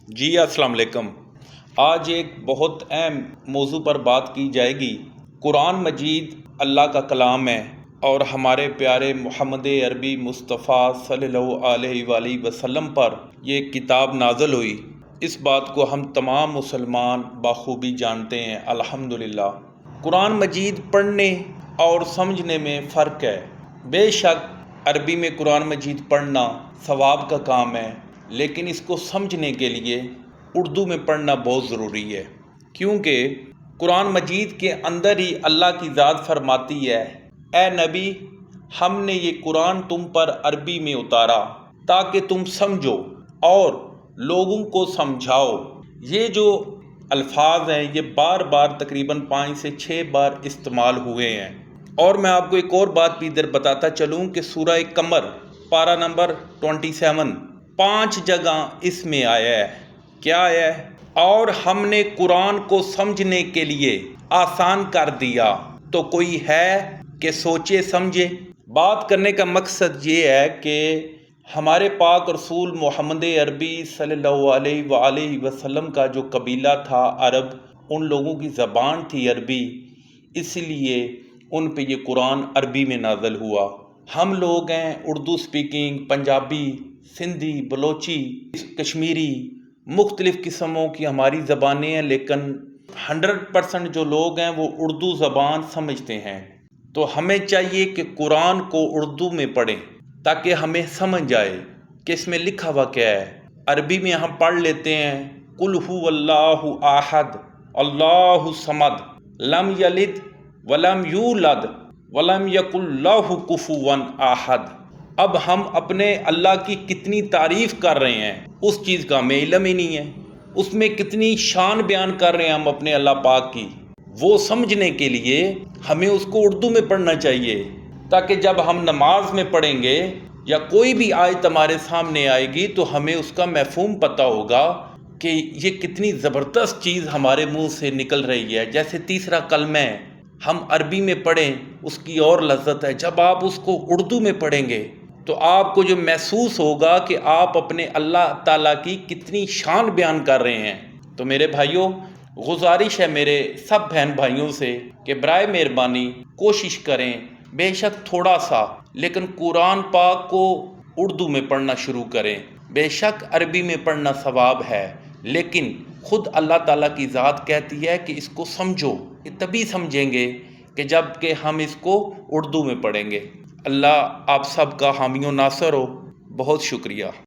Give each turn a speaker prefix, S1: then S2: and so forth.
S1: جی السلام علیکم۔ آج ایک بہت اہم موضوع پر بات کی جائے گی۔ قرآن مجید اللہ کا کلام ہے اور ہمارے پیارے محمد عربی مصطفیٰ صلی اللہ علیہ وآلہ وسلم پر یہ کتاب نازل ہوئی۔ اس بات کو ہم تمام مسلمان بخوبی جانتے ہیں الحمدللہ۔ قرآن مجید پڑھنے اور سمجھنے میں فرق ہے۔ بے شک عربی میں قرآن مجید پڑھنا ثواب کا کام ہے، لیکن اس کو سمجھنے کے لیے اردو میں پڑھنا بہت ضروری ہے، کیونکہ قرآن مجید کے اندر ہی اللہ کی ذات فرماتی ہے، اے نبی ہم نے یہ قرآن تم پر عربی میں اتارا تاکہ تم سمجھو اور لوگوں کو سمجھاؤ۔ یہ جو الفاظ ہیں یہ بار بار تقریباً 5 سے 6 بار استعمال ہوئے ہیں۔ اور میں آپ کو ایک اور بات بھی ادھر بتاتا چلوں کہ سورہ قمر پارہ نمبر 27 5 جگہ اس میں آیا ہے۔ کیا آیا ہے؟ اور ہم نے قرآن کو سمجھنے کے لیے آسان کر دیا تو کوئی ہے کہ سوچے سمجھے۔ بات کرنے کا مقصد یہ ہے کہ ہمارے پاک رسول محمد عربی صلی اللہ علیہ وآلہ وسلم کا جو قبیلہ تھا عرب، ان لوگوں کی زبان تھی عربی، اس لیے ان پہ یہ قرآن عربی میں نازل ہوا۔ ہم لوگ ہیں اردو سپیکنگ، پنجابی، سندھی، بلوچی، کشمیری، مختلف قسموں کی ہماری زبانیں ہیں، لیکن 100% جو لوگ ہیں وہ اردو زبان سمجھتے ہیں۔ تو ہمیں چاہیے کہ قرآن کو اردو میں پڑھیں تاکہ ہمیں سمجھ آئے کہ اس میں لکھا ہوا کیا ہے۔ عربی میں ہم پڑھ لیتے ہیں قل هو اللہ احد اللہ الصمد لم یلد ولم یولد ولم یکن لہ کفوا احد۔ اب ہم اپنے اللہ کی کتنی تعریف کر رہے ہیں، اس چیز کا ہمیں علم ہی نہیں ہے۔ اس میں کتنی شان بیان کر رہے ہیں ہم اپنے اللہ پاک کی، وہ سمجھنے کے لیے ہمیں اس کو اردو میں پڑھنا چاہیے، تاکہ جب ہم نماز میں پڑھیں گے یا کوئی بھی آیت ہمارے سامنے آئے گی تو ہمیں اس کا مفہوم پتہ ہوگا کہ یہ کتنی زبردست چیز ہمارے منہ سے نکل رہی ہے۔ جیسے تیسرا کلمہ ہے، ہم عربی میں پڑھیں اس کی اور لذت ہے، جب آپ اس کو اردو میں پڑھیں گے تو آپ کو جو محسوس ہوگا کہ آپ اپنے اللہ تعالیٰ کی کتنی شان بیان کر رہے ہیں۔ تو میرے بھائیوں، گزارش ہے میرے سب بہن بھائیوں سے کہ برائے مہربانی کوشش کریں، بے شک تھوڑا سا، لیکن قرآن پاک کو اردو میں پڑھنا شروع کریں۔ بے شک عربی میں پڑھنا ثواب ہے، لیکن خود اللہ تعالیٰ کی ذات کہتی ہے کہ اس کو سمجھو۔ تبھی سمجھیں گے کہ جب کہ ہم اس کو اردو میں پڑھیں گے۔ اللہ آپ سب کا حامی و ناصر ہو۔ بہت شکریہ۔